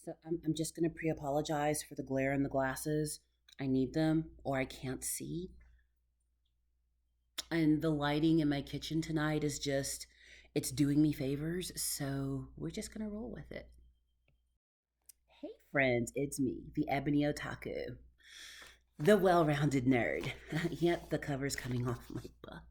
So I'm just going to pre apologize for the glare in the glasses. I need them or I can't see. And the lighting in my kitchen tonight is just, it's doing me favors. So we're just going to roll with it. Hey, friends, it's me, the Ebony Otaku, the well rounded nerd. Yep, the cover's coming off my book.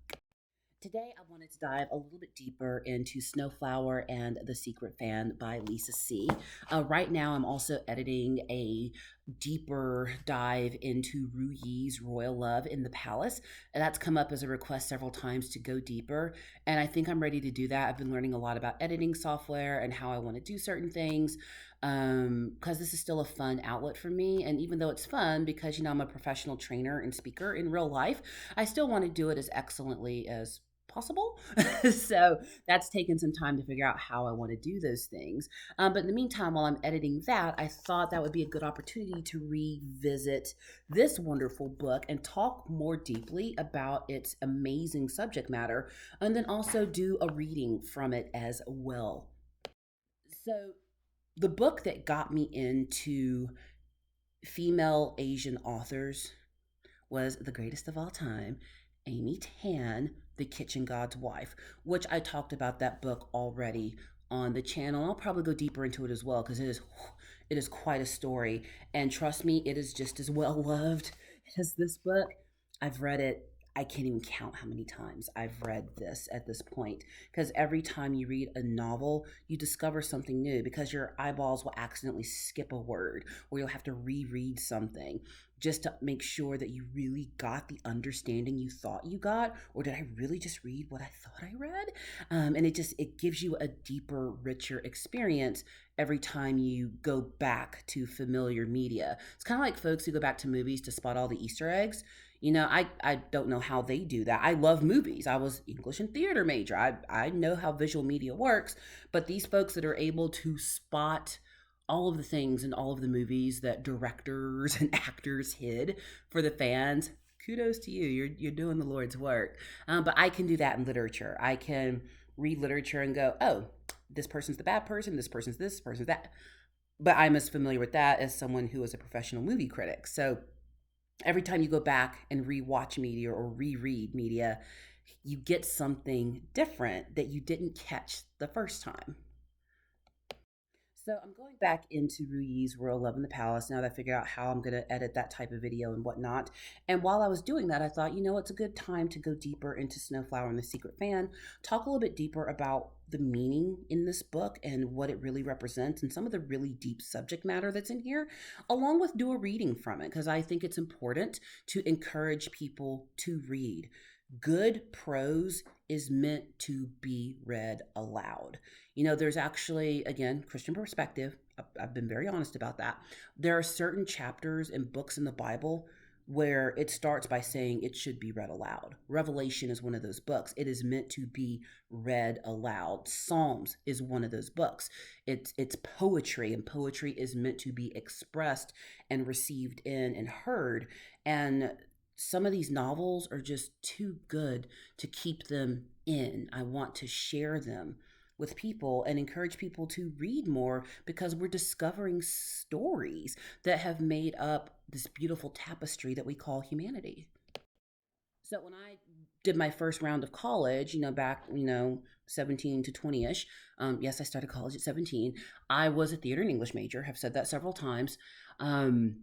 Today, I wanted to dive a little bit deeper into Snowflower and the Secret Fan by Lisa C. Right now, I'm also editing a deeper dive into Ru Yi's Royal Love in the Palace. And that's come up as a request several times to go deeper. And I think I'm ready to do that. I've been learning a lot about editing software and how I want to do certain things because this is still a fun outlet for me. And even though it's fun, because I'm a professional trainer and speaker in real life, I still want to do it as excellently as possible. So that's taken some time to figure out how I want to do those things. But in the meantime, while I'm editing that, I thought that would be a good opportunity to revisit this wonderful book and talk more deeply about its amazing subject matter, and then also do a reading from it as well. So, the book that got me into female Asian authors was the greatest of all time, Amy Tan, The Kitchen God's Wife, which I talked about that book already on the channel. I'll probably go deeper into it as well because it is quite a story. And trust me, it is just as well loved as this book. I've read it. I can't even count how many times I've read this at this point because every time you read a novel, you discover something new because your eyeballs will accidentally skip a word or you'll have to reread something just to make sure that you really got the understanding you thought you got, or did I really just read what I thought I read? And it gives you a deeper, richer experience every time you go back to familiar media. It's kind of like folks who go back to movies to spot all the Easter eggs. I don't know how they do that. I love movies. I was English and theater major. I know how visual media works, but these folks that are able to spot all of the things in all of the movies that directors and actors hid for the fans, kudos to you. You're doing the Lord's work. But I can do that in literature. I can read literature and go, oh, this person's the bad person, this person's that. But I'm as familiar with that as someone who is a professional movie critic. So every time you go back and rewatch media or reread media, you get something different that you didn't catch the first time. So I'm going back into Ru Yi's Royal Love in the Palace now that I figured out how I'm going to edit that type of video and whatnot. And while I was doing that, I thought, it's a good time to go deeper into Snowflower and the Secret Fan, talk a little bit deeper about the meaning in this book and what it really represents and some of the really deep subject matter that's in here, along with do a reading from it, because I think it's important to encourage people to read. Good prose is meant to be read aloud. There's actually, again, Christian perspective. I've been very honest about that. There are certain chapters and books in the Bible where it starts by saying it should be read aloud. Revelation is one of those books. It is meant to be read aloud. Psalms is one of those books. It's poetry, and poetry is meant to be expressed and received in and heard. And some of these novels are just too good to keep them in. I want to share them with people and encourage people to read more because we're discovering stories that have made up this beautiful tapestry that we call humanity. So when I did my first round of college, back, 17 to 20 ish, yes, I started college at 17. I was a theater and English major, have said that several times. Um,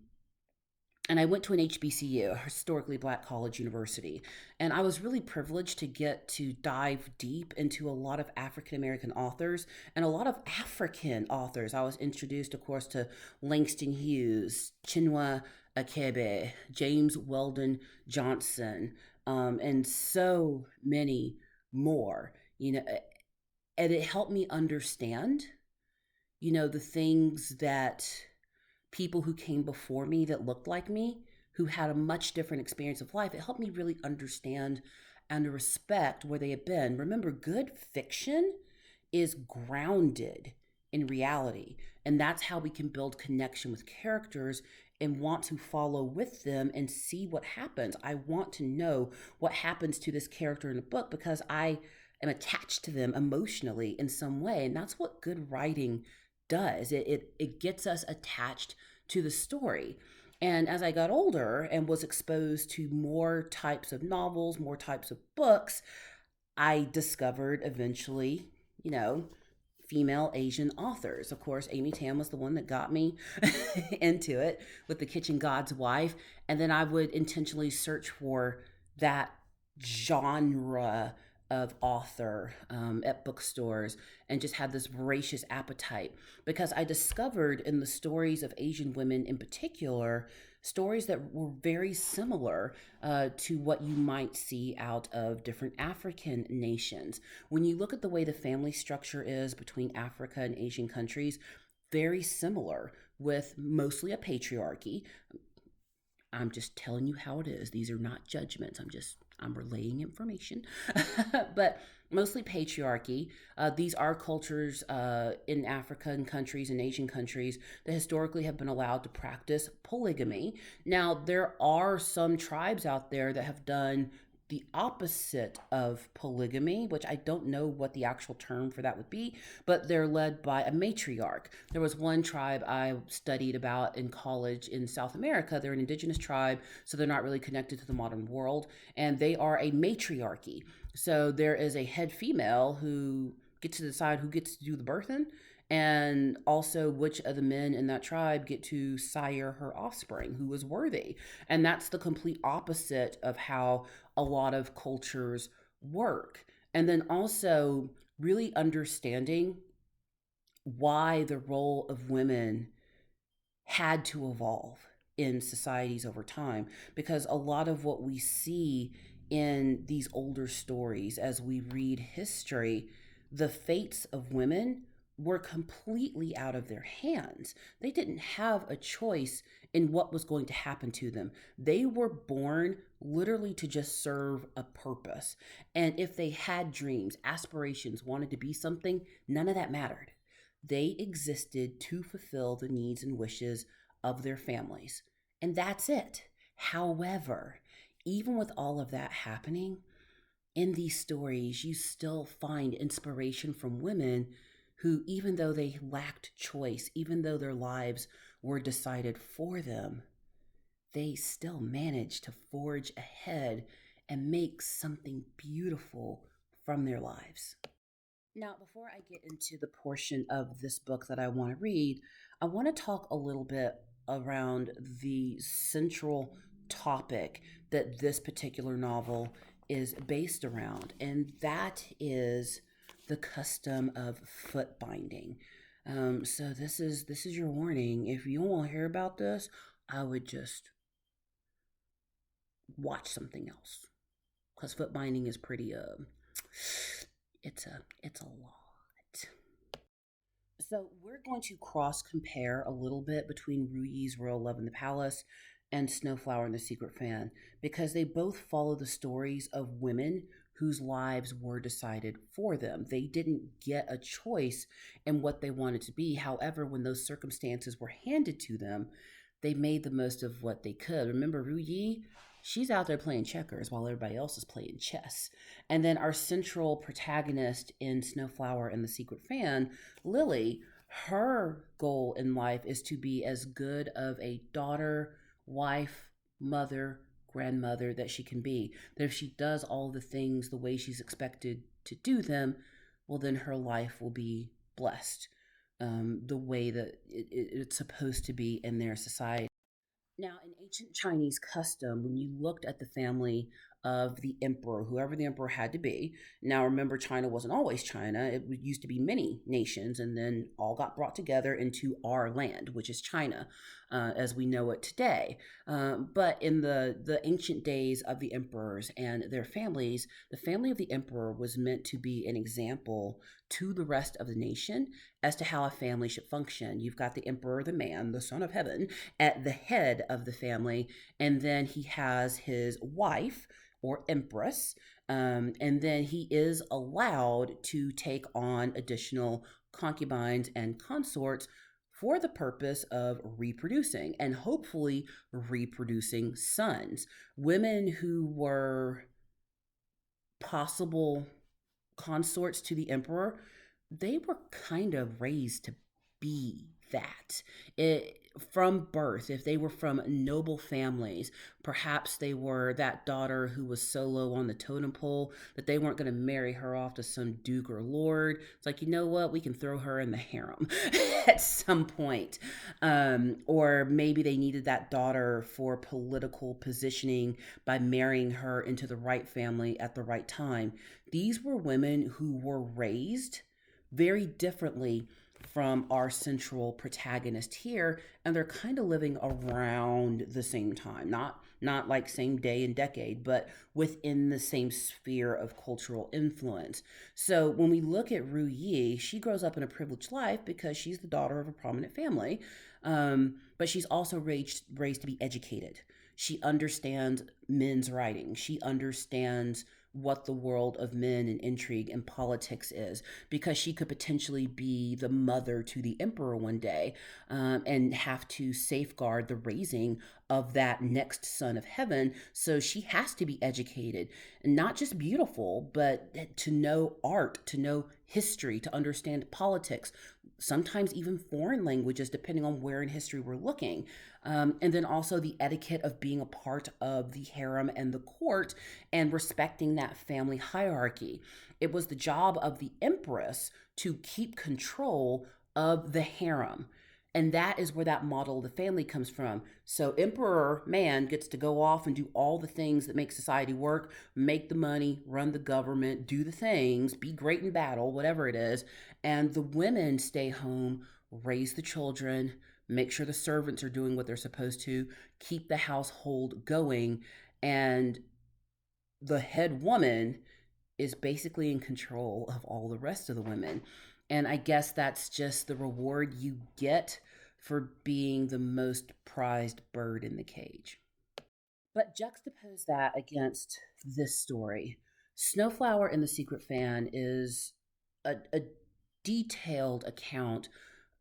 and I went to an HBCU, a historically black college university. And I was really privileged to get to dive deep into a lot of African American authors and a lot of African authors. I was introduced, of course, to Langston Hughes, Chinua Achebe, James Weldon Johnson, and so many more. And it helped me understand, the things that people who came before me that looked like me, who had a much different experience of life. It helped me really understand and respect where they had been. Remember, good fiction is grounded in reality. And that's how we can build connection with characters and want to follow with them and see what happens. I want to know what happens to this character in the book because I am attached to them emotionally in some way. And that's what good writing does. It gets us attached to the story. And as I got older and was exposed to more types of novels, more types of books, I discovered eventually, you know, female Asian authors. Of course, Amy Tam was the one that got me into it with The Kitchen God's Wife. And then I would intentionally search for that genre of author at bookstores and just had this voracious appetite because I discovered in the stories of Asian women in particular stories that were very similar to what you might see out of different African nations. When you look at the way the family structure is between Africa and Asian countries, very similar with mostly a patriarchy. I'm just telling you how it is. These are not judgments. I'm relaying information, but mostly patriarchy. These are cultures in African countries and Asian countries that historically have been allowed to practice polygamy. Now, there are some tribes out there that have done the opposite of polygamy, which I don't know what the actual term for that would be, but they're led by a matriarch. There was one tribe I studied about in college in South America. They're an indigenous tribe, so they're not really connected to the modern world, and they are a matriarchy. So there is a head female who gets to decide who gets to do the birthing, and also which of the men in that tribe get to sire her offspring who is worthy. And that's the complete opposite of how a lot of cultures work. And then also really understanding why the role of women had to evolve in societies over time, because a lot of what we see in these older stories as we read history, the fates of women were completely out of their hands. They didn't have a choice in what was going to happen to them. They were born literally to just serve a purpose. And if they had dreams, aspirations, wanted to be something, none of that mattered. They existed to fulfill the needs and wishes of their families. And that's it. However, even with all of that happening, in these stories, you still find inspiration from women who, even though they lacked choice, even though their lives were decided for them, they still managed to forge ahead and make something beautiful from their lives. Now, before I get into the portion of this book that I want to read, I want to talk a little bit around the central topic that this particular novel is based around, and that is the custom of foot binding. So this is your warning. If you don't want to hear about this, I would just watch something else because foot binding is pretty it's a lot. So we're going to cross compare a little bit between Ru Yi's Royal Love in the Palace and Snowflower and the Secret Fan because they both follow the stories of women whose lives were decided for them. They didn't get a choice in what they wanted to be. However, when those circumstances were handed to them, they made the most of what they could. Remember, Ru Yi, she's out there playing checkers while everybody else is playing chess. And then our central protagonist in Snowflower and the Secret Fan, Lily, her goal in life is to be as good of a daughter, wife, mother, grandmother that she can be. That if she does all the things the way she's expected to do them, well, then her life will be blessed the way that it's supposed to be in their society. Now, in ancient Chinese custom, when you looked at the family of the emperor, whoever the emperor had to be, now remember, China wasn't always China. It used to be many nations and then all got brought together into our land, which is China, as we know it today. But in the ancient days of the emperors and their families, the family of the emperor was meant to be an example to the rest of the nation as to how a family should function. You've got the emperor, the man, the son of heaven, at the head of the family, and then he has his wife or empress, and then he is allowed to take on additional concubines and consorts for the purpose of reproducing and hopefully reproducing sons. Women who were possible consorts to the emperor, they were kind of raised to be that. It, from birth, if they were from noble families, perhaps they were that daughter who was so low on the totem pole that they weren't going to marry her off to some duke or lord. It's like, you know what? We can throw her in the harem at some point. Or maybe they needed that daughter for political positioning by marrying her into the right family at the right time. These were women who were raised very differently from our central protagonist here, and they're kind of living around the same time, not like same day and decade, but within the same sphere of cultural influence. So when we look at Ru Yi, she grows up in a privileged life because she's the daughter of a prominent family, but she's also raised to be educated. She understands men's writing. She understands what the world of men and intrigue and politics is, because she could potentially be the mother to the emperor one day, and have to safeguard the raising of that next son of heaven. So she has to be educated, and not just beautiful, but to know art, to know history, to understand politics, sometimes even foreign languages, depending on where in history we're looking. And then also the etiquette of being a part of the harem and the court and respecting that family hierarchy. It was the job of the empress to keep control of the harem. And that is where that model of the family comes from. So, emperor man gets to go off and do all the things that make society work, make the money, run the government, do the things, be great in battle, whatever it is. And the women stay home, raise the children, make sure the servants are doing what they're supposed to, keep the household going. And the head woman is basically in control of all the rest of the women. And I guess that's just the reward you get for being the most prized bird in the cage. But juxtapose that against this story. Snowflower and the Secret Fan is a detailed account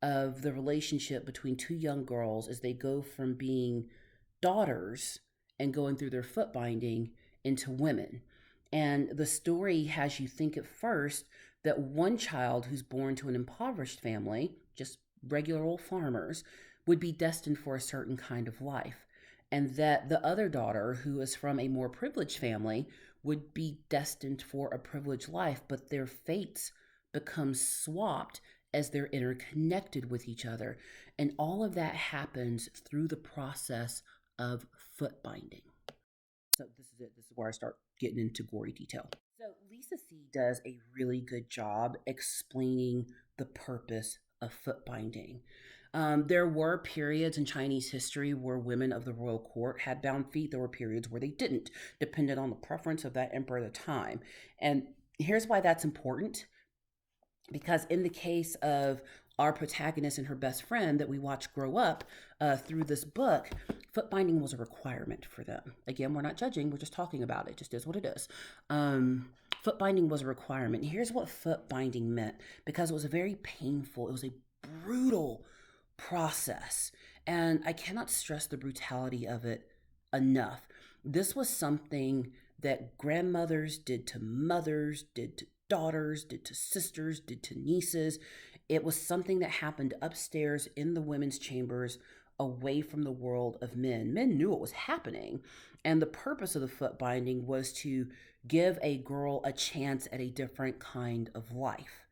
of the relationship between two young girls as they go from being daughters and going through their foot binding into women. And the story has you think at first that one child who's born to an impoverished family, just regular old farmers, would be destined for a certain kind of life. And that the other daughter, who is from a more privileged family, would be destined for a privileged life, but their fates become swapped as they're interconnected with each other. And all of that happens through the process of foot binding. So this is it. This is where I start getting into gory detail. So Lisa C does a really good job explaining the purpose of foot binding. There were periods in Chinese history where women of the royal court had bound feet. There were periods where they didn't, depended on the preference of that emperor at the time. And here's why that's important, because in the case of our protagonist and her best friend that we watch grow up through this book, foot binding was a requirement for them. Again, we're not judging, we're just talking about it. It just is what it is. Foot binding was a requirement. Here's what foot binding meant, because it was a very painful, it was a brutal process. And I cannot stress the brutality of it enough. This was something that grandmothers did to mothers, did to daughters, did to sisters, did to nieces. It was something that happened upstairs in the women's chambers, away from the world of men. Men knew what was happening. And the purpose of the foot binding was to give a girl a chance at a different kind of life.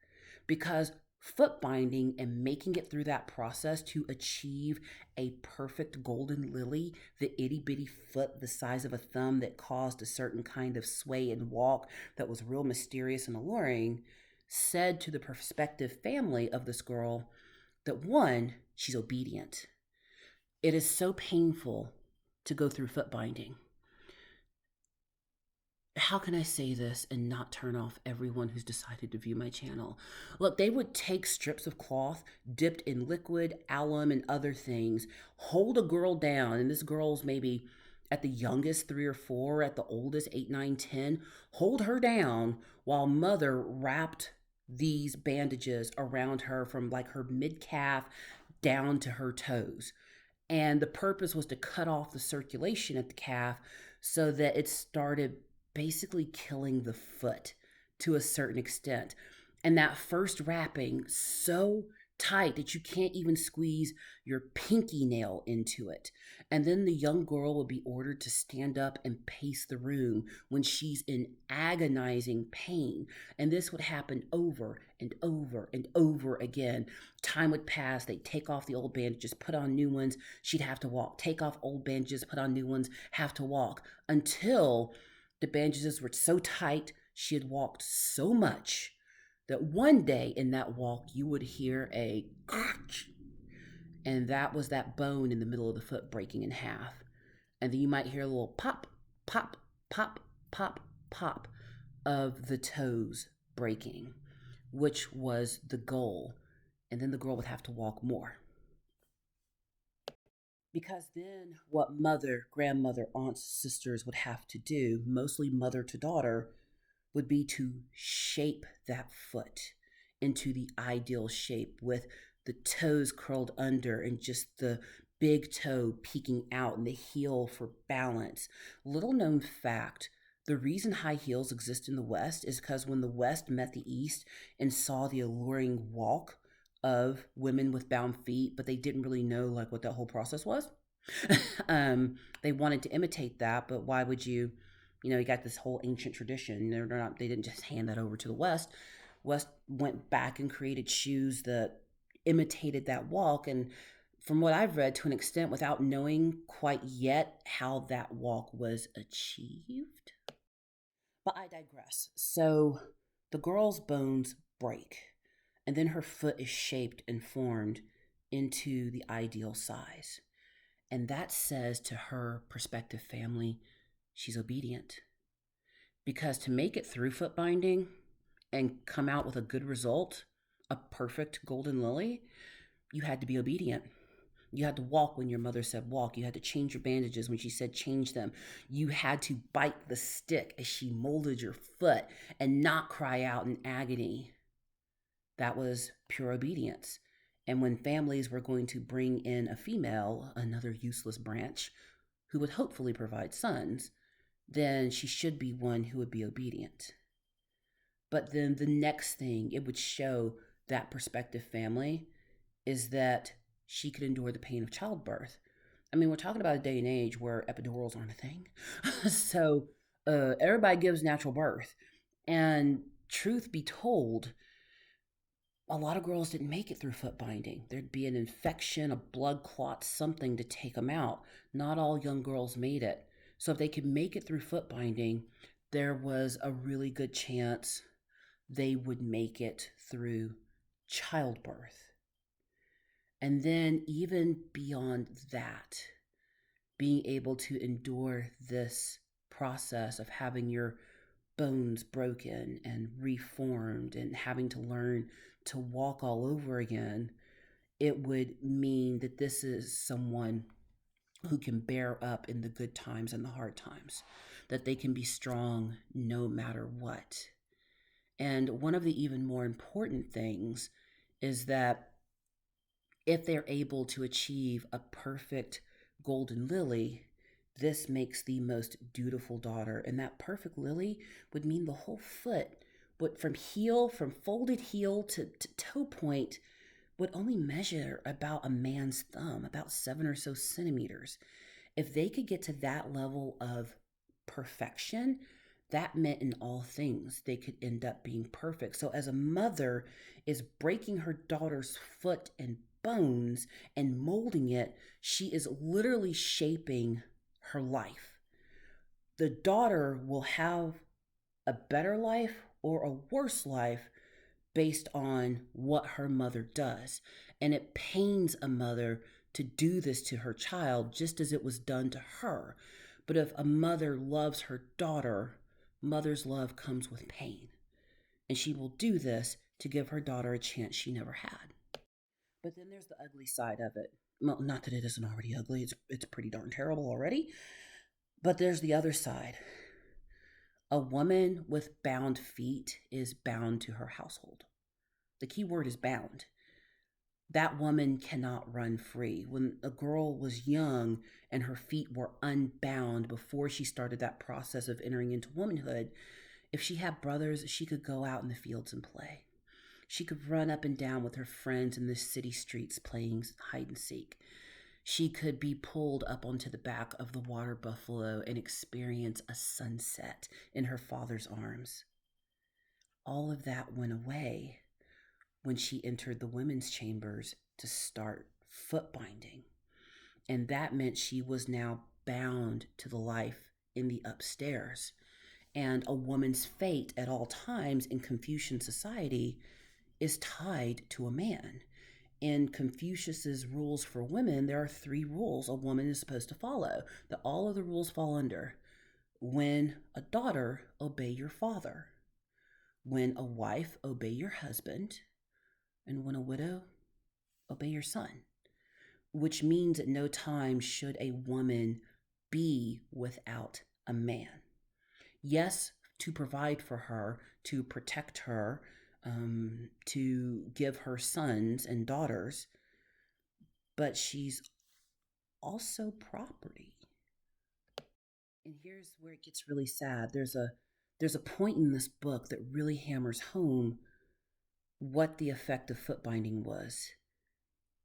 Because foot binding and making it through that process to achieve a perfect golden lily, the itty bitty foot the size of a thumb that caused a certain kind of sway and walk that was real mysterious and alluring, said to the prospective family of this girl that one, she's obedient. It is so painful to go through foot binding. How can I say this and not turn off everyone who's decided to view my channel? Look, they would take strips of cloth dipped in liquid, alum, and other things, hold a girl down, and this girl's maybe at the youngest 3 or 4, at the oldest 8, 9, 10, hold her down while mother wrapped these bandages around her from like her mid calf down to her toes. And the purpose was to cut off the circulation at the calf so that it started basically killing the foot to a certain extent. And that first wrapping so tight that you can't even squeeze your pinky nail into it. And then the young girl will be ordered to stand up and pace the room when she's in agonizing pain. And this would happen over and over and over again. Time would pass, they'd take off the old bandages, put on new ones, she'd have to walk. Take off old bandages, put on new ones, have to walk until the bandages were so tight, she had walked so much that one day in that walk you would hear a crunch, and that was that bone in the middle of the foot breaking in half. And then you might hear a little pop, pop, pop, pop, pop of the toes breaking, which was the goal. And then the girl would have to walk more. Because then what mother, grandmother, aunts, sisters would have to do, mostly mother to daughter, would be to shape that foot into the ideal shape with the toes curled under and just the big toe peeking out and the heel for balance. Little known fact, the reason high heels exist in the West is because when the West met the East and saw the alluring walk of women with bound feet, but they didn't really know like what that whole process was. They wanted to imitate that, but why would you? You got this whole ancient tradition. They're not. They didn't just hand that over to the West. West went back and created shoes that imitated that walk, and from what I've read, to an extent, without knowing quite yet how that walk was achieved. But I digress. So the girl's bones break, and then her foot is shaped and formed into the ideal size. And that says to her prospective family, she's obedient. Because to make it through foot binding and come out with a good result, a perfect golden lily, you had to be obedient. You had to walk when your mother said walk. You had to change your bandages when she said change them. You had to bite the stick as she molded your foot and not cry out in agony. That was pure obedience. And when families were going to bring in a female, another useless branch, who would hopefully provide sons, then she should be one who would be obedient. But then the next thing it would show that prospective family is that she could endure the pain of childbirth. I mean, we're talking about a day and age where epidurals aren't a thing. So everybody gives natural birth. And truth be told, a lot of girls didn't make it through foot binding. There'd be an infection, a blood clot, something to take them out. Not all young girls made it. So if they could make it through foot binding, there was a really good chance they would make it through childbirth. And then, even beyond that, being able to endure this process of having your bones broken and reformed and having to learn to walk all over again, it would mean that this is someone who can bear up in the good times and the hard times, that they can be strong no matter what. And one of the even more important things is that if they're able to achieve a perfect golden lily, this makes the most dutiful daughter. And that perfect lily would mean the whole foot, but from folded heel to toe point, would only measure about a man's thumb, about 7 or so centimeters. If they could get to that level of perfection, that meant in all things they could end up being perfect. So as a mother is breaking her daughter's foot and bones and molding it, she is literally shaping her life. The daughter will have a better life or a worse life based on what her mother does. And it pains a mother to do this to her child just as it was done to her. But if a mother loves her daughter, mother's love comes with pain. And she will do this to give her daughter a chance she never had. But then there's the ugly side of it. Well, not that it isn't already ugly, it's pretty darn terrible already. But there's the other side. A woman with bound feet is bound to her household. The key word is bound. That woman cannot run free. When a girl was young and her feet were unbound before she started that process of entering into womanhood, if she had brothers, she could go out in the fields and play. She could run up and down with her friends in the city streets playing hide and seek. She could be pulled up onto the back of the water buffalo and experience a sunset in her father's arms. All of that went away when she entered the women's chambers to start foot binding. And that meant she was now bound to the life in the upstairs. And a woman's fate at all times in Confucian society is tied to a man. In Confucius's rules for women, there are three rules a woman is supposed to follow that all of the rules fall under. When a daughter, obey your father. When a wife, obey your husband. And when a widow, obey your son. Which means at no time should a woman be without a man. Yes, to provide for her, to protect her, to give her sons and daughters, but she's also property. And here's where it gets really sad. There's a point in this book that really hammers home what the effect of foot binding was.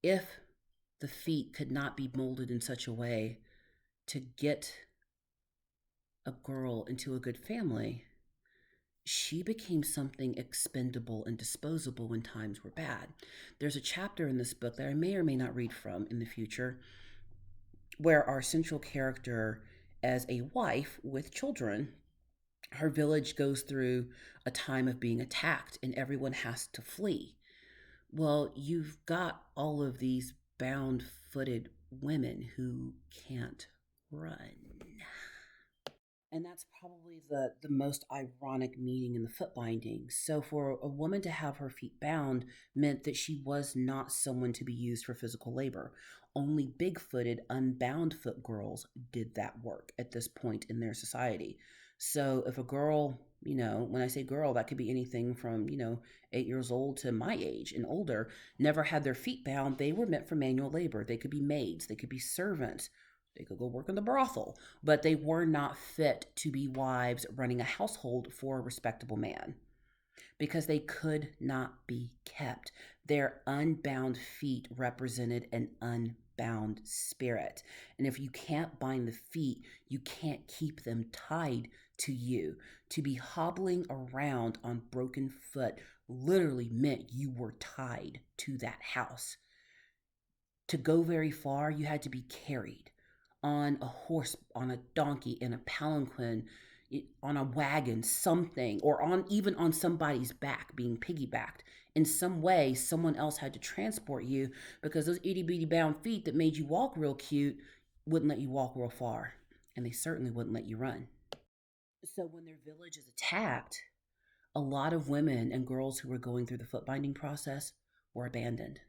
If the feet could not be molded in such a way to get a girl into a good family, she became something expendable and disposable when times were bad. There's a chapter in this book that I may or may not read from in the future where our central character, as a wife with children, her village goes through a time of being attacked and everyone has to flee. Well, you've got all of these bound footed women who can't run. And that's probably the most ironic meaning in the foot binding. So, for a woman to have her feet bound meant that she was not someone to be used for physical labor. Only big footed, unbound foot girls did that work at this point in their society. So, if a girl, when I say girl, that could be anything from, 8 years old to my age and older, never had their feet bound, they were meant for manual labor. They could be maids, they could be servants, they could go work in the brothel, but they were not fit to be wives running a household for a respectable man because they could not be kept. Their unbound feet represented an unbound spirit. And if you can't bind the feet, you can't keep them tied to you. To be hobbling around on broken foot literally meant you were tied to that house. To go very far, you had to be carried on a horse, on a donkey, in a palanquin, on a wagon, something, or on even on somebody's back, being piggybacked. In some way, someone else had to transport you because those itty bitty bound feet that made you walk real cute wouldn't let you walk real far. And they certainly wouldn't let you run. So when their village is attacked, a lot of women and girls who were going through the foot binding process were abandoned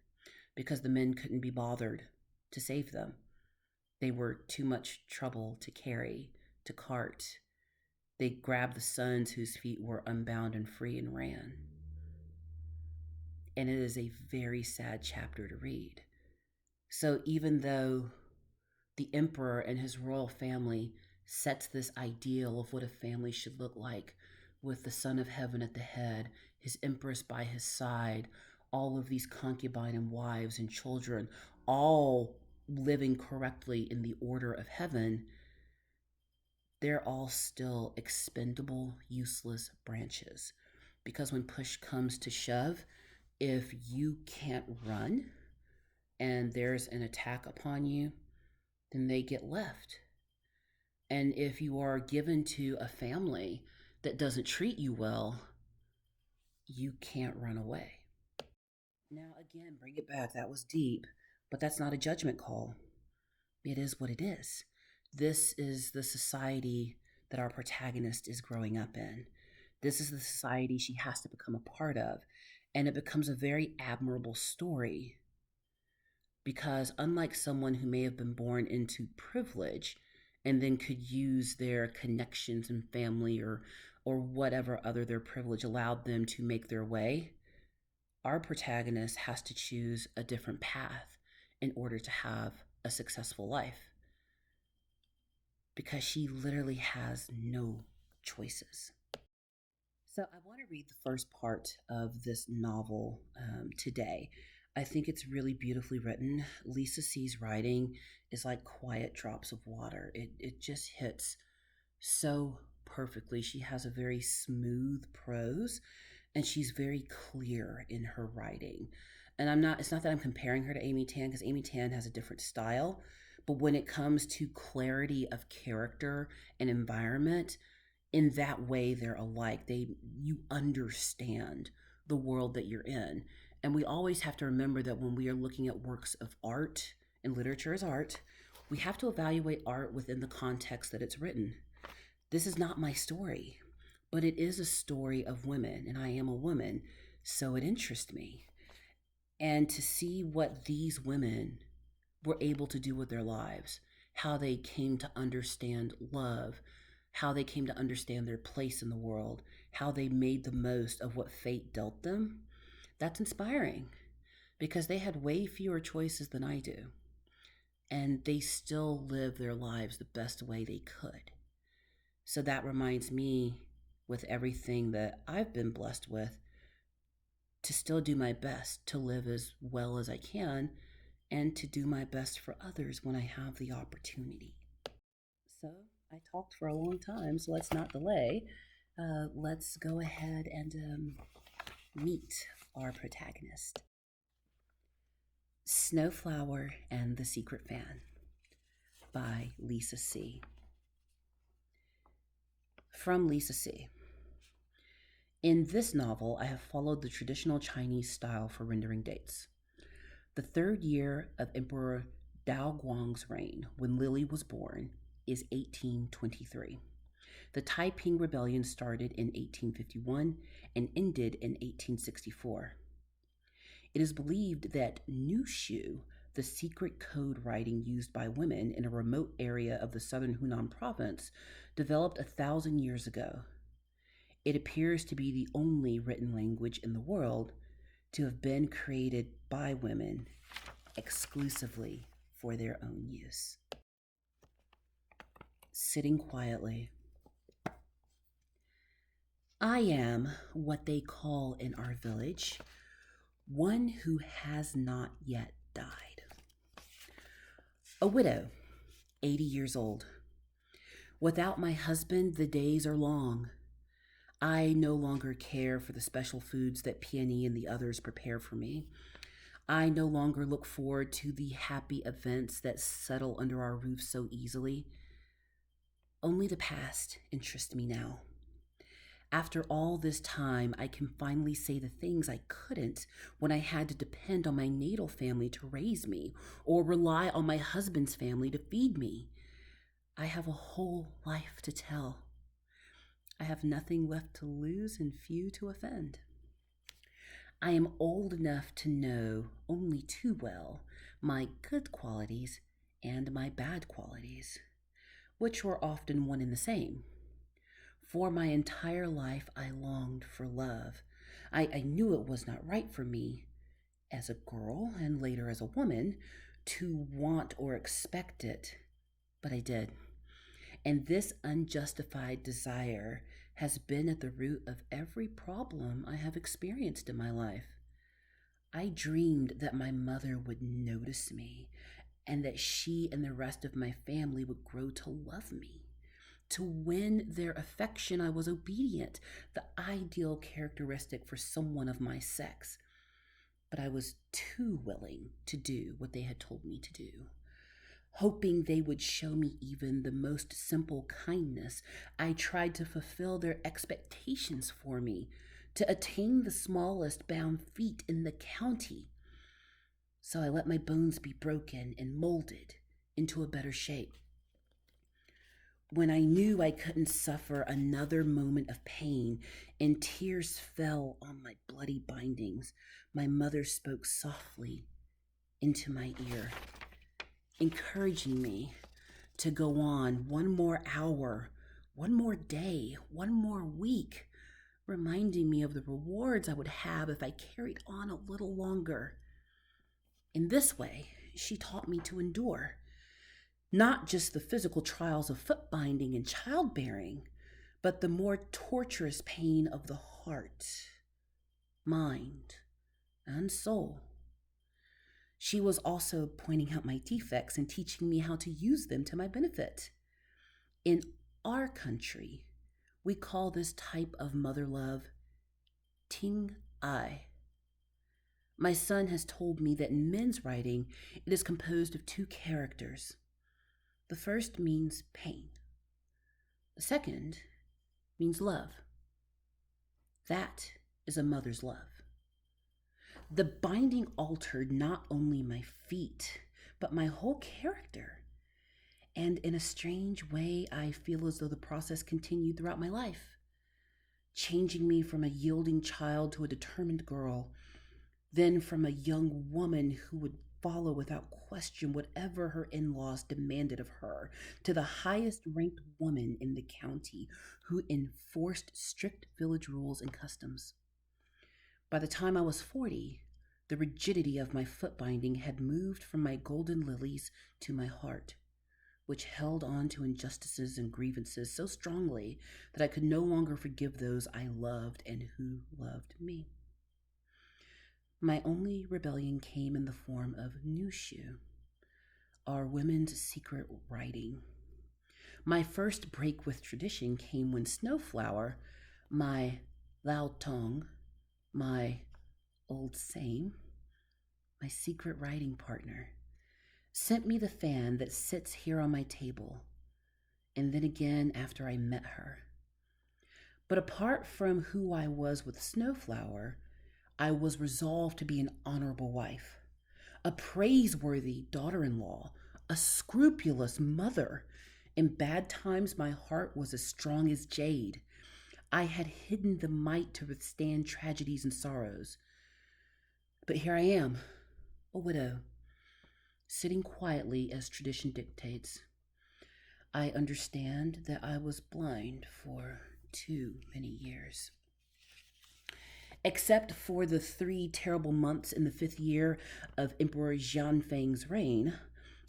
because the men couldn't be bothered to save them. They were too much trouble to carry, to cart. They grabbed the sons whose feet were unbound and free and ran. And it is a very sad chapter to read. So even though the emperor and his royal family sets this ideal of what a family should look like, with the son of heaven at the head, his empress by his side, all of these concubine and wives and children, all living correctly in the order of heaven, they're all still expendable, useless branches. Because when push comes to shove, if you can't run and there's an attack upon you, then they get left. And if you are given to a family that doesn't treat you well, you can't run away. Now, again, bring it back. That was deep, but that's not a judgment call. It is what it is. This is the society that our protagonist is growing up in. This is the society she has to become a part of. And it becomes a very admirable story because, unlike someone who may have been born into privilege and then could use their connections and family or whatever other their privilege allowed them to make their way, our protagonist has to choose a different path in order to have a successful life because she literally has no choices. So I want to read the first part of this novel today. I think it's really beautifully written. Lisa C's writing is like quiet drops of water. It just hits so perfectly. She has a very smooth prose and she's very clear in her writing. And it's not that I'm comparing her to Amy Tan because Amy Tan has a different style, but when it comes to clarity of character and environment, in that way they're alike. You understand the world that you're in. And we always have to remember that when we are looking at works of art, and literature is art, we have to evaluate art within the context that it's written. This is not my story, but it is a story of women, and I am a woman, so it interests me. And to see what these women were able to do with their lives, how they came to understand love, how they came to understand their place in the world, how they made the most of what fate dealt them, that's inspiring because they had way fewer choices than I do. And they still live their lives the best way they could. So that reminds me, with everything that I've been blessed with, to still do my best to live as well as I can and to do my best for others when I have the opportunity. So I talked for a long time, so let's not delay. Let's go ahead and meet our protagonist. Snowflower and the Secret Fan by Lisa C. From Lisa C. In this novel, I have followed the traditional Chinese style for rendering dates. The third year of Emperor Dao Guang's reign, when Lily was born, is 1823. The Taiping Rebellion started in 1851 and ended in 1864. It is believed that Nushu, the secret code writing used by women in a remote area of the southern Hunan province, developed 1,000 years ago. It appears to be the only written language in the world to have been created by women exclusively for their own use. Sitting quietly. I am what they call in our village one who has not yet died. A widow, 80 years old. Without my husband, the days are long. I no longer care for the special foods that Peony and the others prepare for me. I no longer look forward to the happy events that settle under our roof so easily. Only the past interests me now. After all this time, I can finally say the things I couldn't when I had to depend on my natal family to raise me or rely on my husband's family to feed me. I have a whole life to tell. I have nothing left to lose and few to offend. I am old enough to know only too well my good qualities and my bad qualities, which were often one and the same. For my entire life, I longed for love. I knew it was not right for me as a girl and later as a woman to want or expect it, but I did. And this unjustified desire has been at the root of every problem I have experienced in my life. I dreamed that my mother would notice me and that she and the rest of my family would grow to love me. To win their affection, I was obedient, the ideal characteristic for someone of my sex. But I was too willing to do what they had told me to do. Hoping they would show me even the most simple kindness, I tried to fulfill their expectations for me, to attain the smallest bound feet in the county. So I let my bones be broken and molded into a better shape. When I knew I couldn't suffer another moment of pain and tears fell on my bloody bindings, my mother spoke softly into my ear, encouraging me to go on one more hour, one more day, one more week, reminding me of the rewards I would have if I carried on a little longer. In this way, she taught me to endure not just the physical trials of footbinding and childbearing, but the more torturous pain of the heart, mind, and soul. She was also pointing out my defects and teaching me how to use them to my benefit. In our country, we call this type of mother love ting ai. My son has told me that in men's writing, it is composed of two characters. The first means pain, the second means love. That is a mother's love. The binding altered not only my feet, but my whole character. And in a strange way, I feel as though the process continued throughout my life, changing me from a yielding child to a determined girl, then from a young woman who would follow without question whatever her in laws demanded of her, to the highest ranked woman in the county who enforced strict village rules and customs. By the time I was 40, the rigidity of my foot binding had moved from my golden lilies to my heart, which held on to injustices and grievances so strongly that I could no longer forgive those I loved and who loved me. My only rebellion came in the form of Nushu, our women's secret writing. My first break with tradition came when Snowflower, my Lao Tong, my old same, my secret writing partner, sent me the fan that sits here on my table, and then again after I met her. But apart from who I was with Snowflower, I was resolved to be an honorable wife, a praiseworthy daughter in law, a scrupulous mother. In bad times, my heart was as strong as jade. I had hidden the might to withstand tragedies and sorrows. But here I am, a widow, sitting quietly as tradition dictates. I understand that I was blind for too many years. Except for the 3 terrible months in the 5th year of Emperor Xianfeng's reign,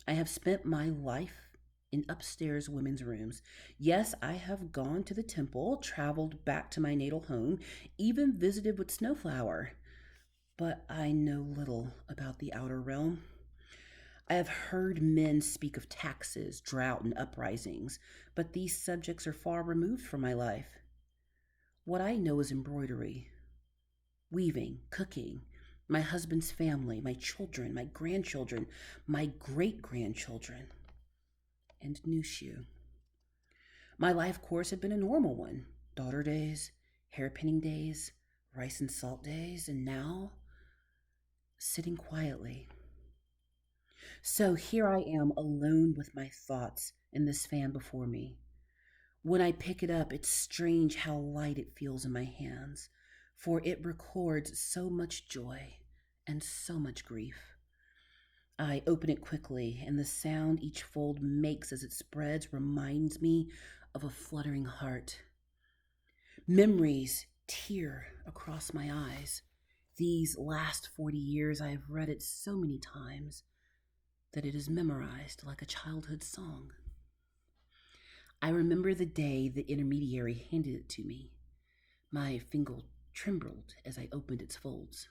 I have spent my life in upstairs women's rooms. Yes, I have gone to the temple, traveled back to my natal home, even visited with Snowflower. But I know little about the outer realm. I have heard men speak of taxes, drought, and uprisings, but these subjects are far removed from my life. What I know is embroidery, weaving, cooking, my husband's family, my children, my grandchildren, my great-grandchildren, and Nushu. My life course had been a normal one. Daughter days, hairpinning days, rice and salt days, and now sitting quietly. So here I am alone with my thoughts and this fan before me. When I pick it up, it's strange how light it feels in my hands, for it records so much joy and so much grief. I open it quickly, and the sound each fold makes as it spreads reminds me of a fluttering heart. Memories tear across my eyes. These last 40 years, I have read it so many times that it is memorized like a childhood song. I remember the day the intermediary handed it to me. My finger trembled as I opened its folds.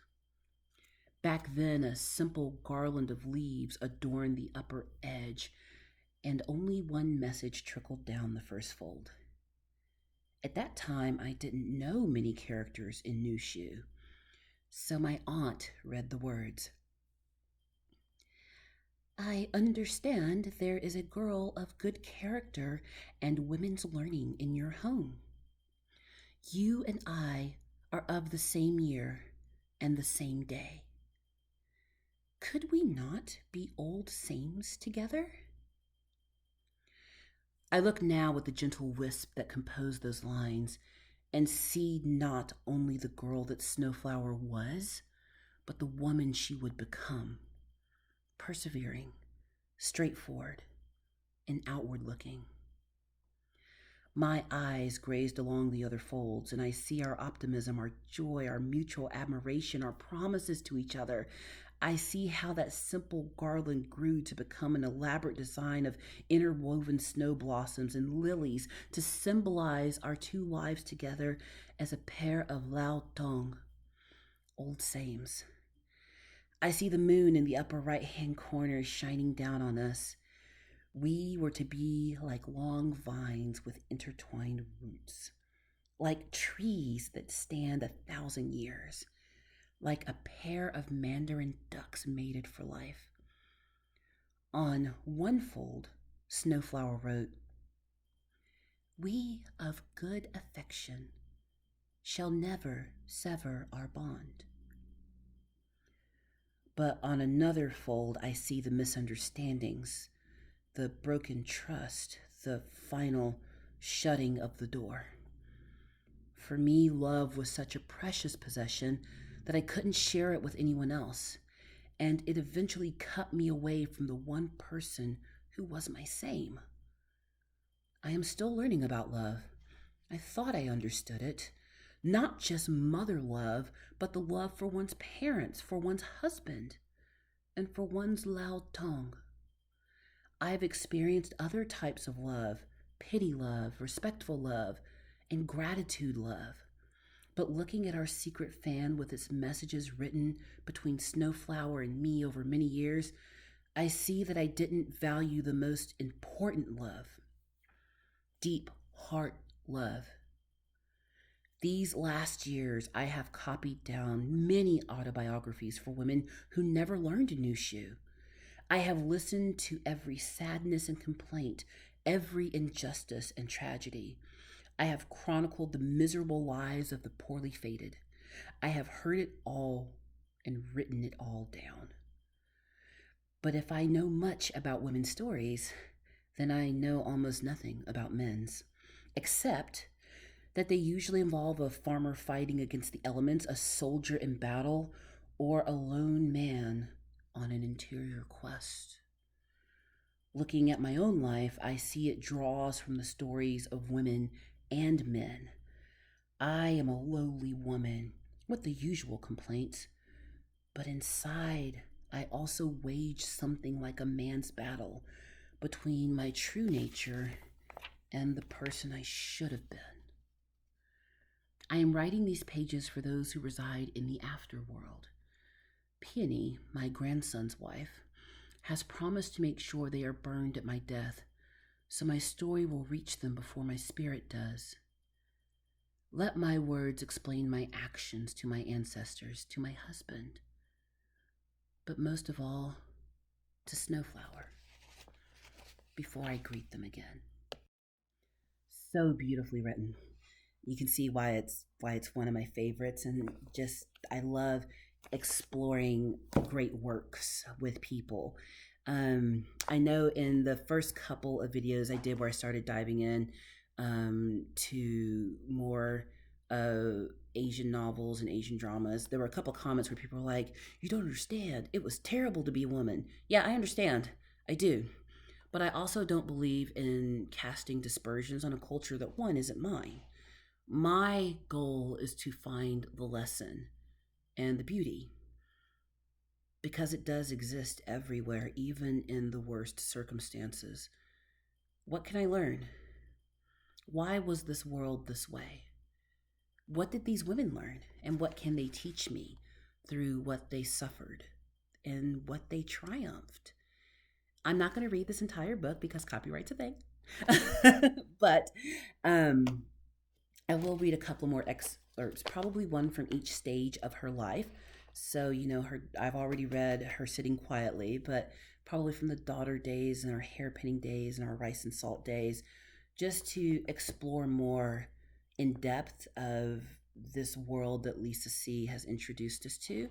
Back then, a simple garland of leaves adorned the upper edge, and only one message trickled down the first fold. At that time, I didn't know many characters in Nushu, so my aunt read the words. I understand there is a girl of good character and women's learning in your home. You and I are of the same year and the same day. Could we not be old sames together? I look now at the gentle wisp that composed those lines and see not only the girl that Snowflower was, but the woman she would become, persevering, straightforward, and outward looking. My eyes grazed along the other folds, and I see our optimism, our joy, our mutual admiration, our promises to each other. I see how that simple garland grew to become an elaborate design of interwoven snow blossoms and lilies to symbolize our two lives together as a pair of Lao Tong, old sames. I see the moon in the upper right hand corner shining down on us. We were to be like long vines with intertwined roots, like trees that stand 1,000 years, like a pair of mandarin ducks mated for life. On one fold, Snowflower wrote, "We of good affection shall never sever our bond." But on another fold, I see the misunderstandings, the broken trust, the final shutting of the door. For me, love was such a precious possession that I couldn't share it with anyone else, and it eventually cut me away from the one person who was my same. I am still learning about love. I thought I understood it. Not just mother love, but the love for one's parents, for one's husband, and for one's loud tongue. I've experienced other types of love: pity love, respectful love, and gratitude love. But looking at our secret fan with its messages written between Snowflower and me over many years, I see that I didn't value the most important love: deep heart love. These last years, I have copied down many autobiographies for women who never learned a new shoe. I have listened to every sadness and complaint, every injustice and tragedy. I have chronicled the miserable lives of the poorly fated. I have heard it all and written it all down. But if I know much about women's stories, then I know almost nothing about men's, except that they usually involve a farmer fighting against the elements, a soldier in battle, or a lone man on an interior quest. Looking at my own life, I see it draws from the stories of women and men. I am a lowly woman with the usual complaints, but inside, I also wage something like a man's battle between my true nature and the person I should have been. I am writing these pages for those who reside in the afterworld. Peony, my grandson's wife, has promised to make sure they are burned at my death, so my story will reach them before my spirit does. Let my words explain my actions to my ancestors, to my husband, but most of all, to Snowflower, before I greet them again. So beautifully written. You can see why it's one of my favorites, and just I love exploring great works with people. I know in the first couple of videos I did where I started diving in to more Asian novels and Asian dramas, there were a couple comments where people were like, "You don't understand. It was terrible to be a woman." Yeah, I understand. I do. But I also don't believe in casting dispersions on a culture that, one, isn't mine. My goal is to find the lesson and the beauty, because it does exist everywhere, even in the worst circumstances. What can I learn? Why was this world this way? What did these women learn? And what can they teach me through what they suffered and what they triumphed? I'm not going to read this entire book because copyright's a thing. But I will read a couple more excerpts, probably one from each stage of her life. So, her I've already read her sitting quietly, but probably from the daughter days and our hairpinning days and our rice and salt days, just to explore more in depth of this world that Lisa C has introduced us to.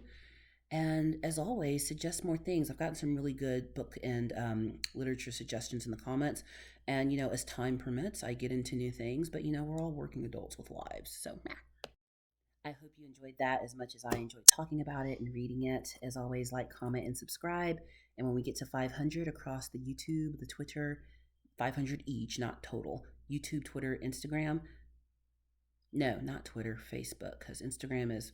And as always, suggest more things. I've gotten some really good book and literature suggestions in the comments. And, as time permits, I get into new things. But, we're all working adults with lives. So, I hope you enjoyed that as much as I enjoyed talking about it and reading it. As always, like, comment, and subscribe. And when we get to 500 across the YouTube, the Twitter, 500 each, not total. YouTube, Twitter, Instagram. No, not Twitter, Facebook, because Instagram is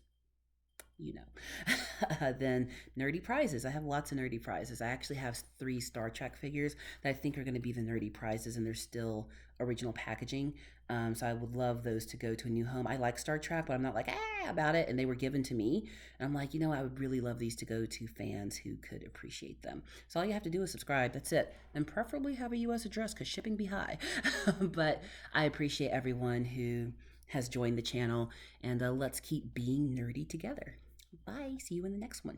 you know. Then nerdy prizes. I have lots of nerdy prizes. I actually have three Star Trek figures that I think are going to be the nerdy prizes, and they're still original packaging. So I would love those to go to a new home. I like Star Trek, but I'm not like about it. And they were given to me, and I'm like, I would really love these to go to fans who could appreciate them. So all you have to do is subscribe. That's it, and preferably have a U.S. address because shipping be high. But I appreciate everyone who has joined the channel, and let's keep being nerdy together. Bye. See you in the next one.